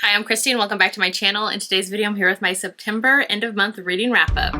Hi, I'm Christy and welcome back to my channel. In today's video, I'm here with my September end of month reading wrap up.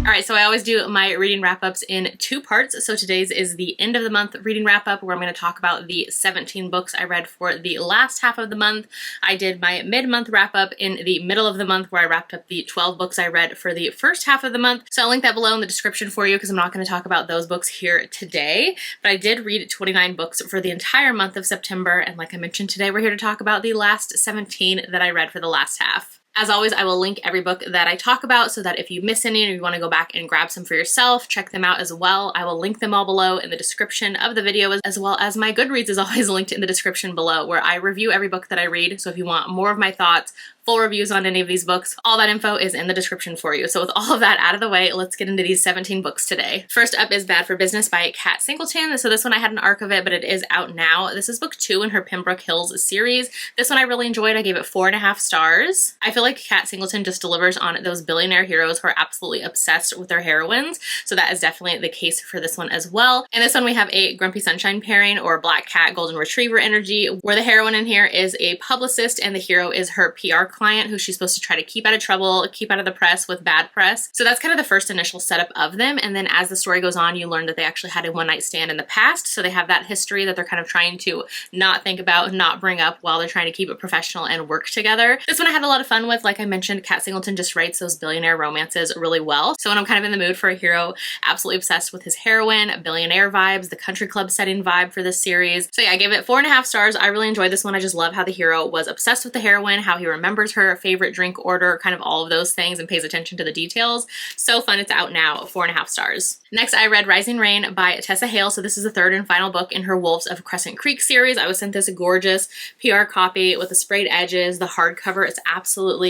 Alright, so I always do my reading wrap-ups in two parts. So today's is the end of the month reading wrap-up where I'm going to talk about the 17 books I read for the last half of the month. I did my mid-month wrap-up in the middle of the month where I wrapped up the 12 books I read for the first half of the month. So I'll link that below in the description for you because I'm not going to talk about those books here today. But I did read 29 books for the entire month of September, and like I mentioned today, we're here to talk about the last 17 that I read for the last half. As always, I will link every book that I talk about so that if you miss any or you want to go back and grab some for yourself, check them out as well. I will link them all below in the description of the video, as well as my Goodreads is always linked in the description below, where I review every book that I read. So if you want more of my thoughts, full reviews on any of these books, all that info is in the description for you. So with all of that out of the way, let's get into these 17 books today. First up is Bad for Business by Kat Singleton. So this one I had an arc of it, but it is out now. This is book 2 in her Pembroke Hills series. This one I really enjoyed. I gave it 4.5 stars. I feel like Kat Singleton just delivers on those billionaire heroes who are absolutely obsessed with their heroines. So that is definitely the case for this one as well. In this one we have a Grumpy Sunshine pairing, or Black Cat Golden Retriever energy, where the heroine in here is a publicist and the hero is her PR client who she's supposed to try to keep out of trouble, keep out of the press with bad press. So that's kind of the first initial setup of them. And then as the story goes on, you learn that they actually had a one-night stand in the past. So they have that history that they're kind of trying to not think about, not bring up while they're trying to keep it professional and work together. This one I had a lot of fun with. Like I mentioned, Kat Singleton just writes those billionaire romances really well. So when I'm kind of in the mood for a hero, absolutely obsessed with his heroine, billionaire vibes, the country club setting vibe for this series. So yeah, I gave it 4.5 stars. I really enjoyed this one. I just love how the hero was obsessed with the heroine, how he remembers her favorite drink order, kind of all of those things, and pays attention to the details. So fun. It's out now, 4.5 stars. Next, I read Rising Rain by Tessa Hale. So this is the third and final book in her Wolves of Crescent Creek series. I was sent this gorgeous PR copy with the sprayed edges. The hardcover is absolutely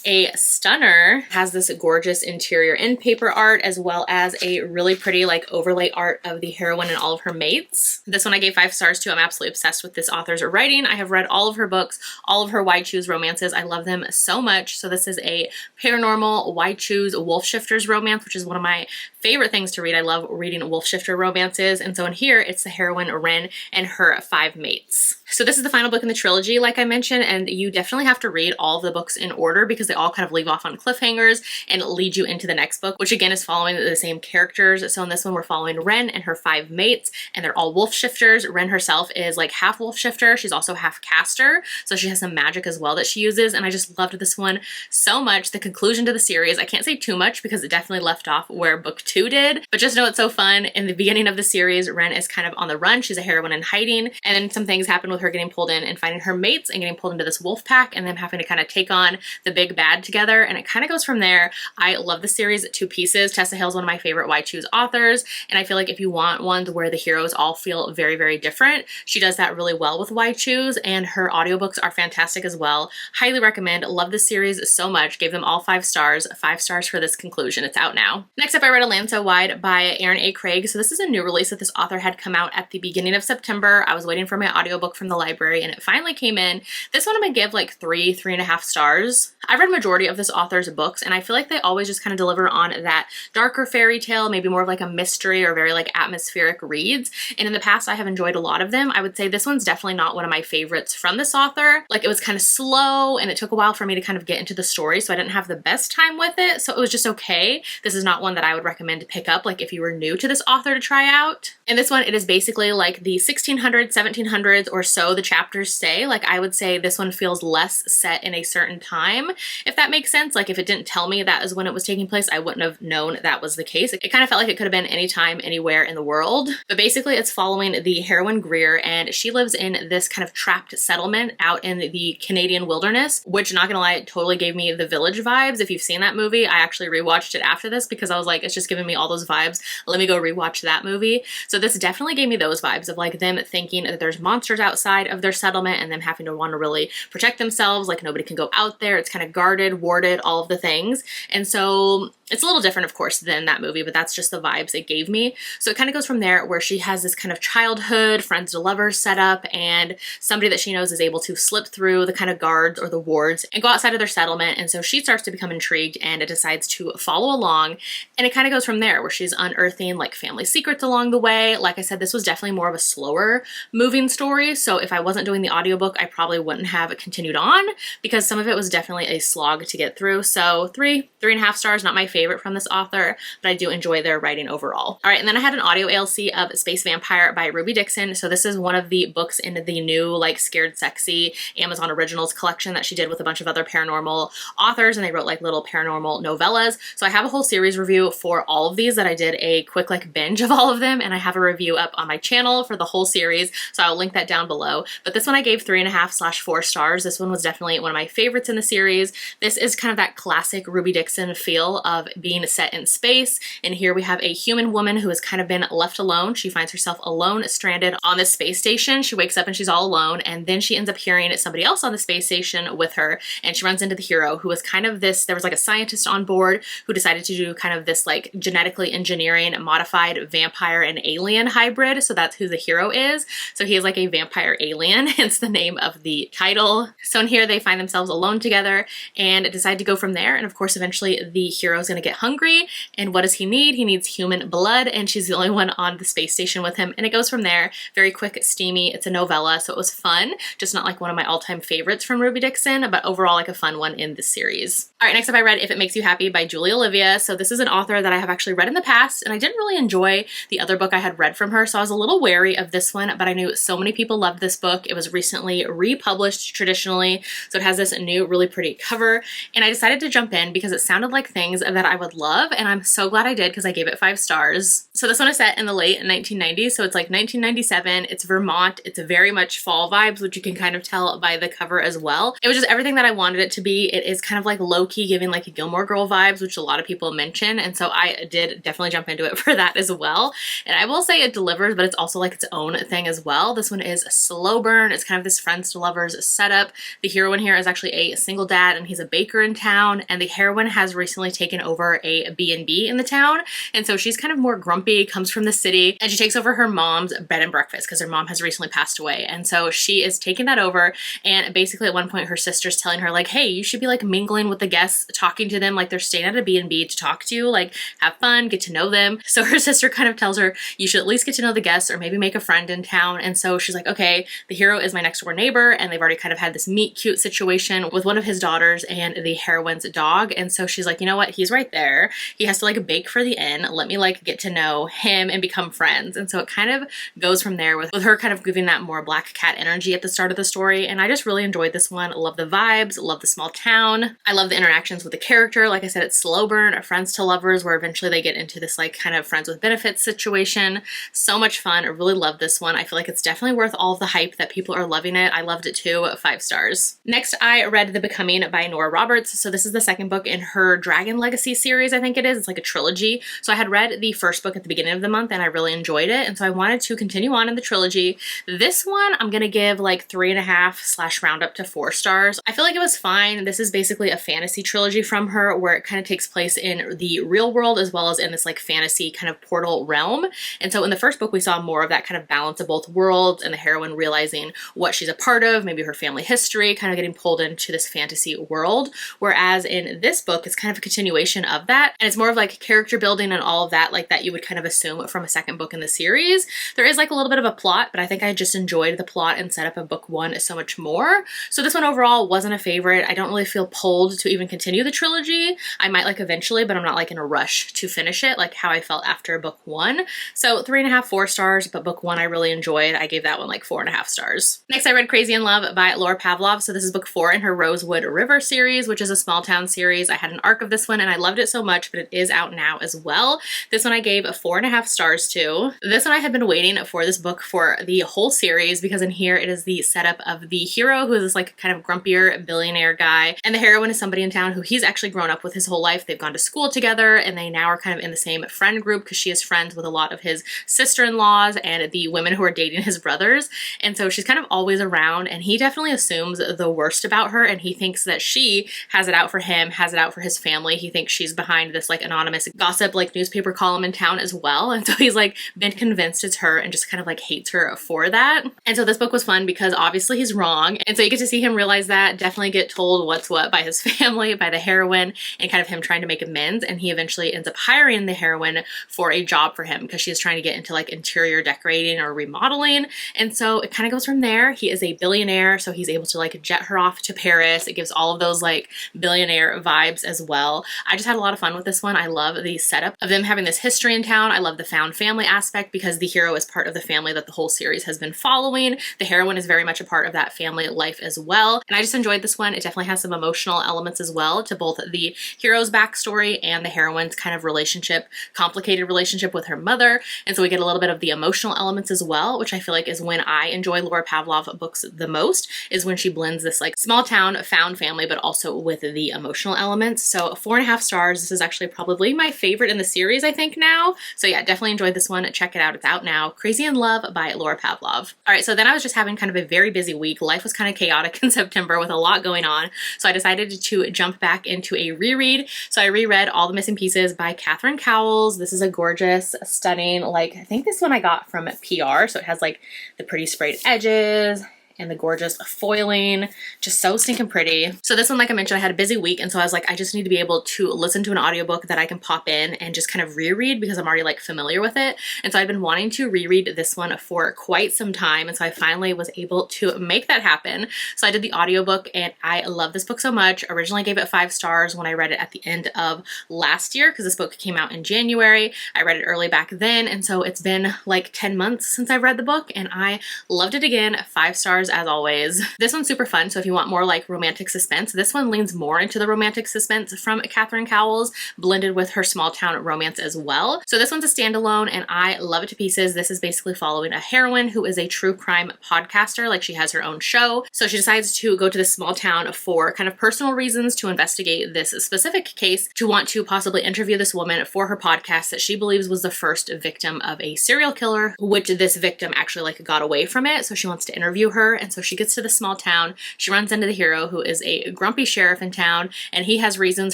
a stunner. It has this gorgeous interior in paper art, as well as a really pretty like overlay art of the heroine and all of her mates. This one I gave 5 stars to. I'm absolutely obsessed with this author's writing. I have read all of her books, all of her Wide Choose romances. I love them so much. So this is a paranormal Wide Choose Wolf Shifters romance, which is one of my favorite things to read. I love reading wolf shifter romances. And so in here, it's the heroine Ren and her 5 mates. So this is the final book in the trilogy, like I mentioned, and you definitely have to read all of the books in order because they all kind of leave off on cliffhangers and lead you into the next book, which again is following the same characters. So in this one, we're following Ren and her 5 mates, and they're all wolf shifters. Ren herself is like half wolf shifter. She's also half caster, so she has some magic as well that she uses, and I just loved this one so much. The conclusion to the series, I can't say too much because it definitely left off where book 2 did, but just know it's so fun. In the beginning of the series, Ren is kind of on the run. She's a heroine in hiding, and then some things happen with her getting pulled in and finding her mates and getting pulled into this wolf pack and then having to kind of take on the big bad together, and it kind of goes from there. I love the series 2 pieces. Tessa Hale is one of my favorite Why Choose authors, and I feel like if you want ones where the heroes all feel very, very different, she does that really well with Why Choose, and her audiobooks are fantastic as well. Highly recommend. Love this series so much. Gave them all 5 stars. 5 stars for this conclusion. It's out now. Next up, I read A Land So Wide by Erin A. Craig. So this is a new release that this author had come out at the beginning of September. I was waiting for my audiobook from the library and it finally came in. This one I'm gonna give like 3.5 stars. I've read majority of this author's books and I feel like they always just kind of deliver on that darker fairy tale, maybe more of like a mystery or very like atmospheric reads. And in the past I have enjoyed a lot of them. I would say this one's definitely not one of my favorites from this author. Like it was kind of slow and it took a while for me to kind of get into the story, so I didn't have the best time with it. So it was just okay. This is not one that I would recommend to pick up like if you were new to this author to try out. In this one, it is basically like the 1600s, 1700s or so the chapters say. Like I would say this one feels less set in a certain time, if that makes sense. Like if it didn't tell me that is when it was taking place, I wouldn't have known that was the case. It kind of felt like it could have been anytime, anywhere in the world. But basically it's following the heroine Greer, and she lives in this kind of trapped settlement out in the Canadian wilderness, which, not gonna lie, it totally gave me The Village vibes. If you've seen that movie, I actually rewatched it after this because I was like, it's just giving me all those vibes. Let me go rewatch that movie. So this definitely gave me those vibes of like them thinking that there's monsters outside of their settlement and them having to want to really protect themselves. Like nobody can go out there. It's kind of guarded, warded, all of the things. And so it's a little different, of course, than that movie, but that's just the vibes it gave me. So it kind of goes from there where she has this kind of childhood friends to lovers set up, and somebody that she knows is able to slip through the kind of guards or the ward boards and go outside of their settlement. And so she starts to become intrigued and decides to follow along. And it kind of goes from there where she's unearthing like family secrets along the way. Like I said, this was definitely more of a slower moving story. So if I wasn't doing the audiobook, I probably wouldn't have continued on because some of it was definitely a slog to get through. So 3.5 stars, not my favorite from this author, but I do enjoy their writing overall. All right, and then I had an audio ALC of Space Vampire by Ruby Dixon. So this is one of the books in the new like Scared Sexy Amazon Originals collection that she did with a bunch of other paranormal authors, and they wrote like little paranormal novellas. So I have a whole series review for all of these that I did a quick like binge of all of them, and I have a review up on my channel for the whole series, so I'll link that down below. But this one I gave 3.5/4 stars. This one was definitely one of my favorites in the series. This is kind of that classic Ruby Dixon feel of being set in space, and here we have a human woman who has kind of been left alone. She finds herself alone, stranded on this space station. She wakes up and she's all alone, and then she ends up hearing somebody else on the space station with her, and she runs into the hero who was kind of this, there was like a scientist on board who decided to do kind of this like genetically engineering modified vampire and alien hybrid. So that's who the hero is. So he is like a vampire alien, hence the name of the title. So in here they find themselves alone together and decide to go from there. And of course, eventually the hero is going to get hungry. And what does he need? He needs human blood, and she's the only one on the space station with him. And it goes from there. Very quick, steamy. It's a novella, so it was fun. Just not like one of my all-time favorites from Ruby Dixon, but overall like a fun one in the series. All right, next up I read If It Makes You Happy by Julie Olivia. So this is an author that I have actually read in the past, and I didn't really enjoy the other book I had read from her, so I was a little wary of this one, but I knew so many people loved this book. It was recently republished traditionally, so it has this new really pretty cover, and I decided to jump in because it sounded like things that I would love, and I'm so glad I did because I gave it 5 stars. So this one is set in the late 1990s, so it's like 1997. It's Vermont. It's very much fall vibes, which you can kind of tell by the cover as well. It was just everything that I wanted it to be. It is kind of like low-key giving like a Gilmore Girl vibes, which a lot of people mention, and so I did definitely jump into it for that as well. And I will say it delivers, but it's also like its own thing as well. This one is a slow burn. It's kind of this friends to lovers setup. The hero in here is actually a single dad, and he's a baker in town, and the heroine has recently taken over a B&B in the town, and so she's kind of more grumpy, comes from the city, and she takes over her mom's bed and breakfast because her mom has recently passed away. And so she is taking that over, and basically at one point her sister's telling her like, hey, you should be like mingling with the guests, talking to them like they're staying at a B&B to talk to you, like have fun, get to know them. So her sister kind of tells her you should at least get to know the guests or maybe make a friend in town. And so she's like, okay, the hero is my next door neighbor, and they've already kind of had this meet cute situation with one of his daughters and the heroine's dog. And so she's like, you know what, he's right there. He has to like bake for the inn. Let me like get to know him and become friends. And so it kind of goes from there with her kind of giving that more black cat energy at the start of the story. And I just really enjoyed this one. I love the vibes, love the small town. I love the interactions with the character. Like I said, it's slow burn, or friends to lovers, where eventually they get into this like kind of friends with benefits situation. So much fun. I really love this one. I feel like it's definitely worth all of the hype that people are loving it. I loved it too. 5 stars. Next, I read The Becoming by Nora Roberts. So this is the second book in her Dragon Legacy series, I think it is. It's like a trilogy. So I had read the first book at the beginning of the month and I really enjoyed it. And so I wanted to continue on in the trilogy. This one, I'm going to give like 3.5/ round up to 4 stars. I feel like it was fine. This is basically a fantasy trilogy from her where it kind of takes place in the real world as well as in this like fantasy kind of portal realm. And so in the first book, we saw more of that kind of balance of both worlds and the heroine realizing what she's a part of, maybe her family history, kind of getting pulled into this fantasy world. Whereas in this book, it's kind of a continuation of that. And it's more of like character building and all of that, like that you would kind of assume from a second book in the series. There is like a little bit of a plot, but I think I just enjoyed the plot and setup of book 1 so much more. So this one overall wasn't a favorite. I don't really feel pulled to even continue the trilogy. I might like eventually, but I'm not like in a rush to finish it like how I felt after book 1. So 3.5, 4 stars, but book 1 I really enjoyed. I gave that one like 4.5 stars. Next, I read Crazy in Love by Laura Pavlov. So this is book 4 in her Rosewood River series, which is a small town series. I had an arc of this one and I loved it so much, but it is out now as well. This one I gave a 4.5 stars to. This one I had been waiting for this book for the whole series because in here it is the setup of the hero who is this like kind of grumpier billionaire guy, and the heroine is somebody in town who he's actually grown up with his whole life. They've gone to school together and they now are kind of in the same friend group because she is friends with a lot of his sister-in-laws and the women who are dating his brothers. And so she's kind of always around, and he definitely assumes the worst about her, and he thinks that she has it out for him, has it out for his family. He thinks she's behind this like anonymous gossip like newspaper column in town as well. And so he's like been convinced it's her and just kind of like hates her for that. And so this book was fun because obviously he's wrong. And so you get to see him realize that, definitely get told what's what by his family, by the heroine, and kind of him trying to make amends. And he eventually ends up hiring the heroine for a job for him because she's trying to get into like interior decorating or remodeling. And so it kind of goes from there. He is a billionaire, so he's able to like jet her off to Paris. It gives all of those like billionaire vibes as well. I just had a lot of fun with this one. I love the setup of them having this history in town. I love the found family aspect because the hero is part of the family that the whole series has been following. The heroine is very much a part of that family life as well. And I just enjoyed this one. It definitely has some emotional elements as well to both the hero's backstory and the heroine's kind of relationship, complicated relationship with her mother. And so we get a little bit of the emotional elements as well, which I feel like is when I enjoy Laura Pavlov books the most, is when she blends this like small town found family, but also with the emotional elements. So 4.5 stars. This is actually probably my favorite in the series, I think now. So yeah, definitely enjoyed this one. Check it out. It's out now. Crazy in Love by Laura Pavlov. All right, so then I was just having kind of a very busy week. Life was kind of chaotic in September with a lot going on. So I decided to jump back into a reread. So I reread All the Missing Pieces by Catherine Cowles. This is a gorgeous, stunning, like I think this one I got from PR. So it has like the pretty sprayed edges and the gorgeous foiling, just so stinking pretty. So this one, like I mentioned, I had a busy week, and so I was like, I just need to be able to listen to an audiobook that I can pop in and just kind of reread because I'm already like familiar with it. And so I've been wanting to reread this one for quite some time, and so I finally was able to make that happen. So I did the audiobook, and I love this book so much. Originally gave it 5 stars when I read it at the end of last year because this book came out in January. I read it early back then, and so it's been like 10 months since I've read the book, and I loved it again. 5 stars as always. This one's super fun, so if you want more like romantic suspense, this one leans more into the romantic suspense from Catherine Cowles, blended with her small town romance as well. So this one's a standalone, and I love it to pieces. This is basically following a heroine who is a true crime podcaster, like she has her own show. So she decides to go to this small town for kind of personal reasons to investigate this specific case, to want to possibly interview this woman for her podcast that she believes was the first victim of a serial killer, which this victim actually like got away from it. So she wants to interview her. And so she gets to the small town. She runs into the hero, who is a grumpy sheriff in town, and he has reasons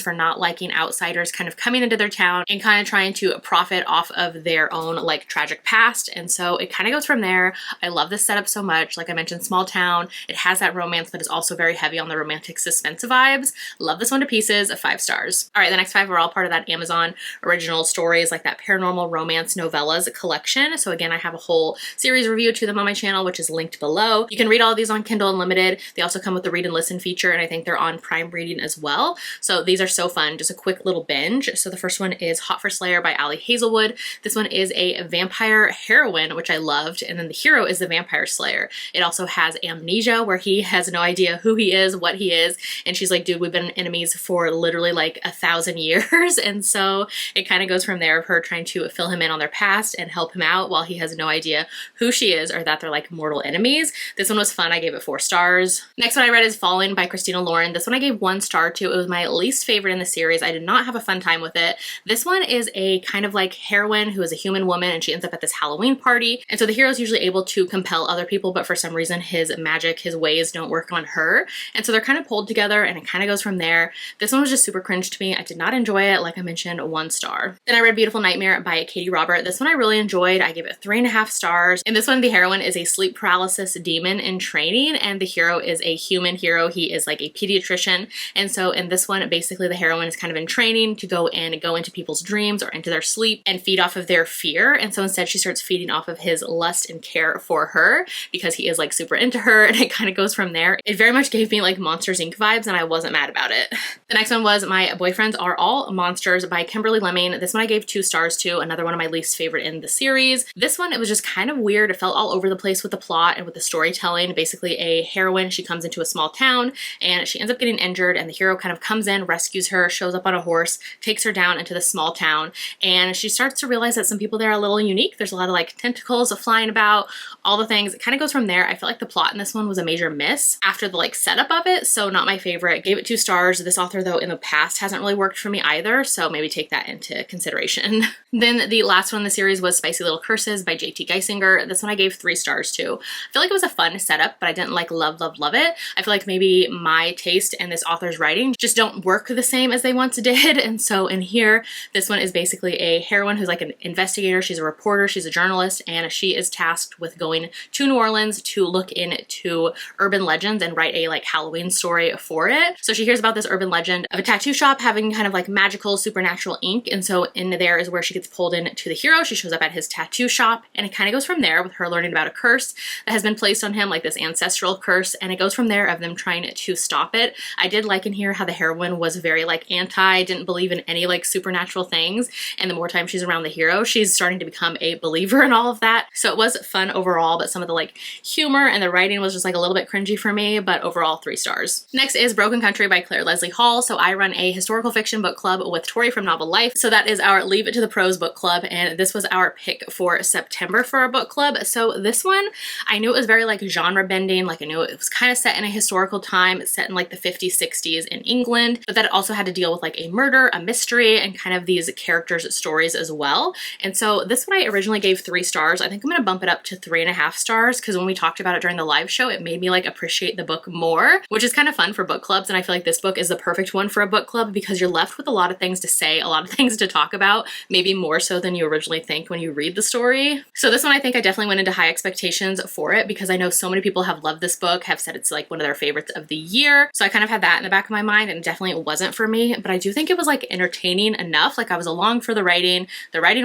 for not liking outsiders kind of coming into their town and kind of trying to profit off of their own like tragic past. And so it kind of goes from there. I love this setup so much. Like I mentioned, small town. It has that romance, but it's also very heavy on the romantic suspense vibes. Love this one to pieces. 5 stars. All right, the next 5 are all part of that Amazon original stories, like that paranormal romance novellas collection. So again, I have a whole series review to them on my channel, which is linked below. You can read all these on Kindle Unlimited. They also come with the read and listen feature, and I think they're on Prime Reading as well. So these are so fun. Just a quick little binge. So the first one is Hot for Slayer by Ali Hazelwood. This one is a vampire heroine, which I loved, and then the hero is the vampire slayer. It also has amnesia, where he has no idea who he is, what he is, and she's like, dude, we've been enemies for literally like 1,000 years. And so it kind of goes from there of her trying to fill him in on their past and help him out while he has no idea who she is or that they're like mortal enemies. This one was fun. I gave it 4 stars. Next one I read is Falling by Christina Lauren. This one I gave 1 star to. It was my least favorite in the series. I did not have a fun time with it. This one is a kind of like heroine who is a human woman, and she ends up at this Halloween party. And so the hero is usually able to compel other people, but for some reason his magic, his ways don't work on her. And so they're kind of pulled together, and it kind of goes from there. This one was just super cringe to me. I did not enjoy it. Like I mentioned, 1 star. Then I read Beautiful Nightmare by Katie Robert. This one I really enjoyed. I gave it 3.5 stars. In this one, the heroine is a sleep paralysis demon in training, and the hero is a human hero. He is like a pediatrician. And so in this one, basically the heroine is kind of in training to go into people's dreams or into their sleep and feed off of their fear. And so instead she starts feeding off of his lust and care for her because he is like super into her, and it kind of goes from there. It very much gave me like Monsters Inc. vibes, and I wasn't mad about it. The next one was My Boyfriends Are All Monsters by Kimberly Lemming. This one I gave 2 stars to, another one of my least favorite in the series. This one, it was just kind of weird. It felt all over the place with the plot and with the storytelling. Basically a heroine, she comes into a small town and she ends up getting injured, and the hero kind of comes in, rescues her, shows up on a horse, takes her down into the small town, and she starts to realize that some people there are a little unique. There's a lot of like tentacles flying about, all the things. It kind of goes from there. I feel like the plot in this one was a major miss after the like setup of it, so not my favorite. Gave it 2 stars. This author though in the past hasn't really worked for me either, so maybe take that into consideration. Then the last one in the series was Spicy Little Curses by J.T. Geisinger. This one I gave 3 stars to. I feel like it was a fun set up, but I didn't like love it. I feel like maybe my taste and this author's writing just don't work the same as they once did. And so in here, this one is basically a heroine who's like an investigator. She's a reporter, she's a journalist, and she is tasked with going to New Orleans to look into urban legends and write a like Halloween story for it. So she hears about this urban legend of a tattoo shop having kind of like magical supernatural ink, and so in there is where she gets pulled into the hero. She shows up at his tattoo shop, and it kind of goes from there with her learning about a curse that has been placed on him, like this ancestral curse, and it goes from there of them trying to stop it. I did like in here how the heroine was very like anti, didn't believe in any like supernatural things, and the more time she's around the hero, she's starting to become a believer in all of that. So it was fun overall, but some of the like humor and the writing was just like a little bit cringy for me, but overall 3 stars. Next is Broken Country by Claire Leslie Hall. So I run a historical fiction book club with Tori from Novel Life. So that is our Leave It to the Pros book club, and this was our pick for September for our book club. So this one, I knew it was very like genre bending, like I knew it was kind of set in a historical time. It's set in like the 50s, 60s in England, but that it also had to deal with like a murder, a mystery, and kind of these characters' stories as well. And so this one I originally gave 3 stars. I think I'm gonna bump it up to 3.5 stars because when we talked about it during the live show, it made me like appreciate the book more, which is kind of fun for book clubs. And I feel like this book is the perfect one for a book club because you're left with a lot of things to say, a lot of things to talk about, maybe more so than you originally think when you read the story. So this one, I think I definitely went into high expectations for it because I know so many people have loved this book, have said it's like one of their favorites of the year. So I kind of had that in the back of my mind, and definitely it wasn't for me, but I do think it was like entertaining enough. Like I was along for the writing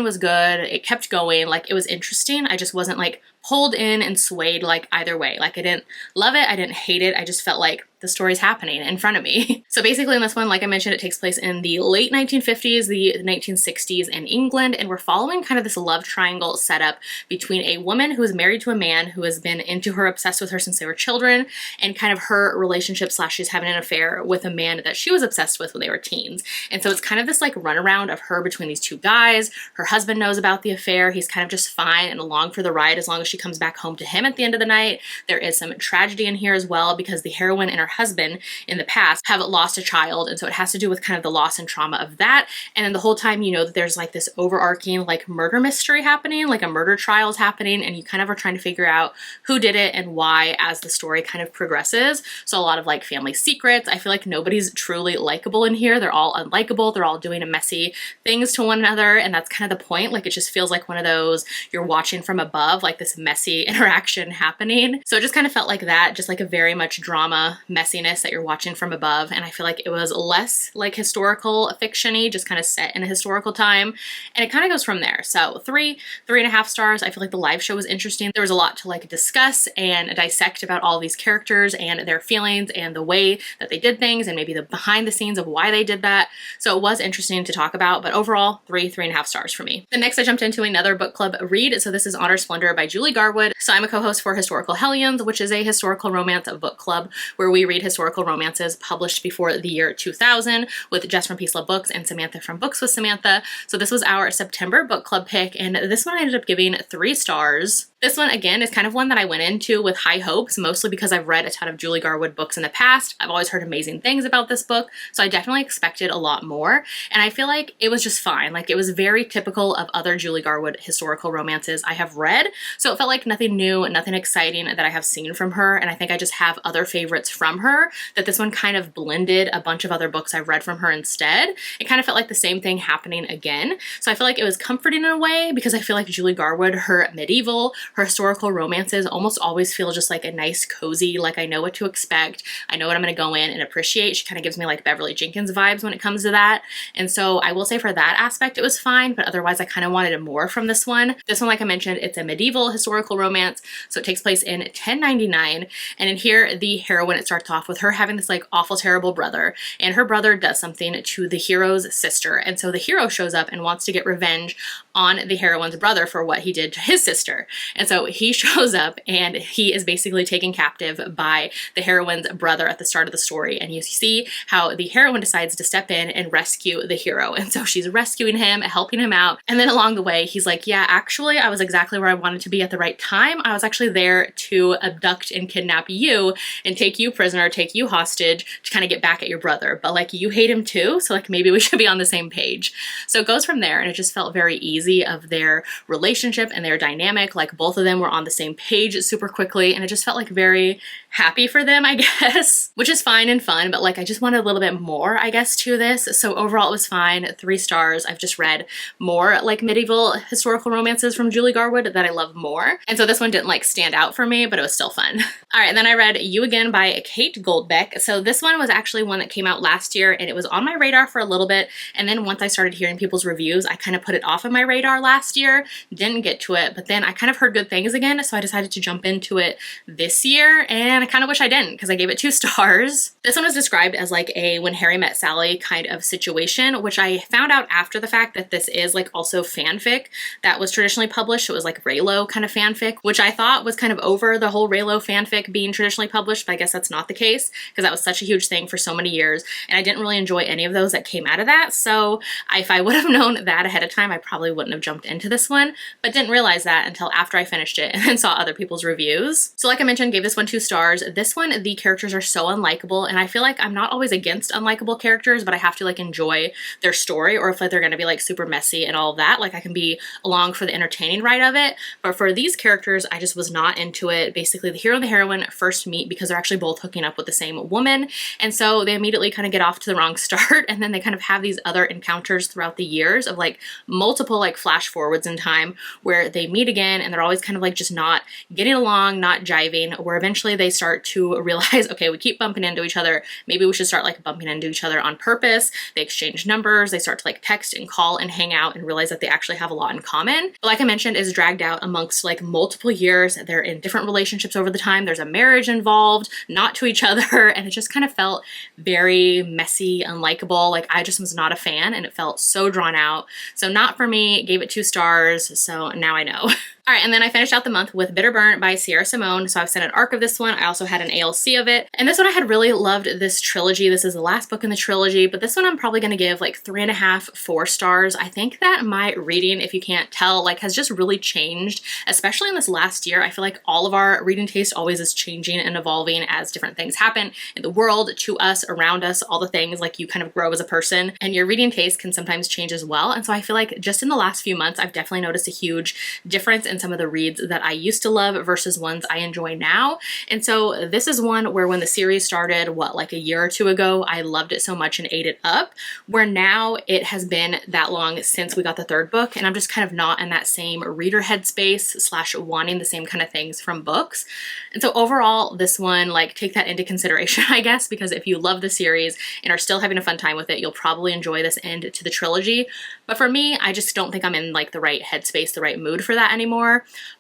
was good, it kept going, like it was interesting. I just wasn't like pulled in and swayed like either way. Like I didn't love it, I didn't hate it, I just felt like the story's happening in front of me. So basically in this one, like I mentioned, it takes place in the late 1950s, the 1960s in England, and we're following kind of this love triangle setup between a woman who is married to a man who has been into her, obsessed with her since they were children, and kind of her relationship / she's having an affair with a man that she was obsessed with when they were teens. And so it's kind of this like runaround of her between these 2 guys. Her husband knows about the affair. He's kind of just fine and along for the ride as long as she comes back home to him at the end of the night. There is some tragedy in here as well because the heroine and her husband in the past have lost a child, and so it has to do with kind of the loss and trauma of that. And then the whole time you know that there's like this overarching like murder mystery happening, like a murder trial is happening, and you kind of are trying to figure out who did it and why as the story kind of progresses. So a lot of like family secrets. I feel like nobody's truly likable in here. They're all unlikable. They're all doing messy things to one another, and that's kind of the point. Like it just feels like one of those you're watching from above, like this messy interaction happening. So it just kind of felt like that, just like a very much drama messiness that you're watching from above. And I feel like it was less like historical fiction-y, just kind of set in a historical time, and it kind of goes from there. So 3.5 stars. I feel like the live show was interesting. There was a lot to like discuss and dissect about all these characters and their feelings and the way that they did things and maybe the behind the scenes of why they did that. So it was interesting to talk about, but overall 3.5 stars for me. The next I jumped into another book club read. So this is Honor Splendor by Julie Garwood. So I'm a co-host for Historical Hellions, which is a historical romance book club where we read historical romances published before the year 2000 with Jess from Peace Love Books and Samantha from Books with Samantha. So this was our September book club pick, and this one I ended up giving 3 stars. This one, again, is kind of one that I went into with high hopes, mostly because I've read a ton of Julie Garwood books in the past. I've always heard amazing things about this book, so I definitely expected a lot more, and I feel like it was just fine. Like, it was very typical of other Julie Garwood historical romances I have read, so it felt like nothing new, nothing exciting that I have seen from her, and I think I just have other favorites from her, that this one kind of blended a bunch of other books I've read from her instead. It kind of felt like the same thing happening again, so I feel like it was comforting in a way, because I feel like Julie Garwood, her medieval, her historical romances almost always feel just like a nice, cozy, like I know what to expect. I know what I'm going to go in and appreciate. She kind of gives me like Beverly Jenkins vibes when it comes to that. And so I will say for that aspect, it was fine, but otherwise I kind of wanted more from this one. This one, like I mentioned, it's a medieval historical romance. So it takes place in 1099. And in here, the heroine, it starts off with her having this like awful, terrible brother. And her brother does something to the hero's sister. And so the hero shows up and wants to get revenge on the heroine's brother for what he did to his sister. And so he shows up and he is basically taken captive by the heroine's brother at the start of the story. And you see how the heroine decides to step in and rescue the hero. And so she's rescuing him, helping him out. And then along the way, he's like, yeah, actually, I was exactly where I wanted to be at the right time. I was actually there to abduct and kidnap you and take you prisoner, take you hostage to kind of get back at your brother. But like, you hate him too. So like, maybe we should be on the same page. So it goes from there, and it just felt very easy. crazy of their relationship and their dynamic. Like both of them were on the same page super quickly, and it just felt like very happy for them, I guess, which is fine and fun, but like I just wanted a little bit more, I guess, to this. So overall it was fine, 3 stars. I've just read more like medieval historical romances from Julie Garwood that I love more. And so this one didn't like stand out for me, but it was still fun. All right, and then I read You Again by Kate Goldbeck. So this one was actually one that came out last year, and it was on my radar for a little bit. And then once I started hearing people's reviews, I kind of put it off of my radar last year, didn't get to it, but then I kind of heard good things again. So I decided to jump into it this year, and I kind of wish I didn't because I gave it 2 stars. This one was described as like a When Harry Met Sally kind of situation, which I found out after the fact that this is like also fanfic that was traditionally published. It was like Reylo kind of fanfic, which I thought was kind of over the whole Reylo fanfic being traditionally published, but I guess that's not the case because that was such a huge thing for so many years, and I didn't really enjoy any of those that came out of that. So if I would have known that ahead of time, I probably wouldn't have jumped into this one, but didn't realize that until after I finished it and then saw other people's reviews. So like I mentioned, gave this one 2 stars. This one, the characters are so unlikable, and I feel like I'm not always against unlikable characters, but I have to like enjoy their story, or if like they're gonna be like super messy and all of that, like I can be along for the entertaining ride of it. But for these characters, I just was not into it. Basically, the hero and the heroine first meet because they're actually both hooking up with the same woman, and so they immediately kind of get off to the wrong start, and then they kind of have these other encounters throughout the years of like multiple like flash forwards in time where they meet again, and they're always kind of like just not getting along, not jiving, where eventually they start to realize, okay, we keep bumping into each other, maybe we should start like bumping into each other on purpose. They exchange numbers, they start to like text and call and hang out and realize that they actually have a lot in common. But like I mentioned, is dragged out amongst like multiple years. They're in different relationships over the time. There's a marriage involved, not to each other, and it just kind of felt very messy, unlikable. Like I just was not a fan, and it felt so drawn out. So not for me, gave it 2 stars, so now I know. All right, and then I finished out the month with Bitter Burnt by Sierra Simone. So I've sent an ARC of this one. I also had an ALC of it. And this one I had really loved this trilogy. This is the last book in the trilogy, but this one I'm probably gonna give like 3.5, 4 stars. I think that my reading, if you can't tell, like has just really changed, especially in this last year. I feel like all of our reading taste always is changing and evolving as different things happen in the world, to us, around us, all the things. Like you kind of grow as a person, and your reading taste can sometimes change as well. And so I feel like just in the last few months, I've definitely noticed a huge difference in some of the reads that I used to love versus ones I enjoy now. And so this is one where when the series started, what, like a year or 2 ago, I loved it so much and ate it up, where now it has been that long since we got the 3rd book, and I'm just kind of not in that same reader headspace / wanting the same kind of things from books. And so overall, this one, like take that into consideration, I guess, because if you love the series and are still having a fun time with it, you'll probably enjoy this end to the trilogy. But for me, I just don't think I'm in like the right headspace, the right mood for that anymore.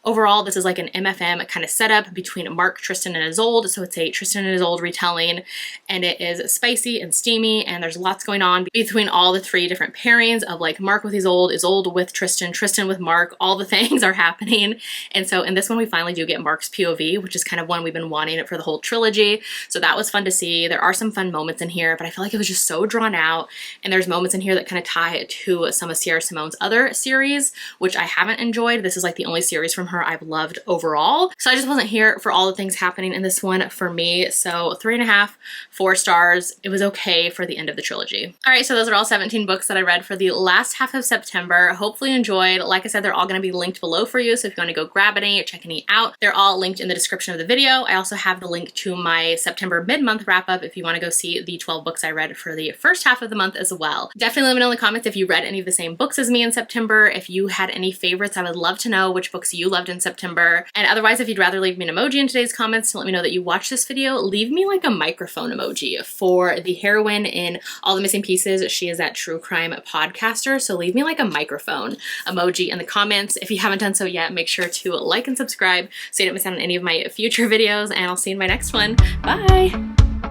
Overall, this is like an MFM kind of setup between Mark, Tristan, and Isolde. So it's a Tristan and Isolde retelling, and it is spicy and steamy, and there's lots going on between all the 3 different pairings of like Mark with Isolde, Isolde with Tristan, Tristan with Mark. All the things are happening. And so in this one, we finally do get Mark's POV, which is kind of one we've been wanting it for the whole trilogy. So that was fun to see. There are some fun moments in here, but I feel like it was just so drawn out. And there's moments in here that kind of tie it to some of Sierra Simone's other series, which I haven't enjoyed. This is like the only series from her I've loved overall. So I just wasn't here for all the things happening in this one for me. So 3.5, 4 stars. It was okay for the end of the trilogy. All right, so those are all 17 books that I read for the last half of September. Hopefully you enjoyed. Like I said, they're all going to be linked below for you. So if you want to go grab any or check any out, they're all linked in the description of the video. I also have the link to my September mid-month wrap up if you want to go see the 12 books I read for the first half of the month as well. Definitely let me know in the comments if you read any of the same books as me in September. If you had any favorites, I would love to know which books you loved in September. And otherwise, if you'd rather leave me an emoji in today's comments to let me know that you watched this video, leave me like a microphone emoji for the heroine in All the Missing Pieces. She is that true crime podcaster, so leave me like a microphone emoji in the comments. If you haven't done so yet, make sure to like and subscribe so you don't miss out on any of my future videos, and I'll see you in my next one. Bye!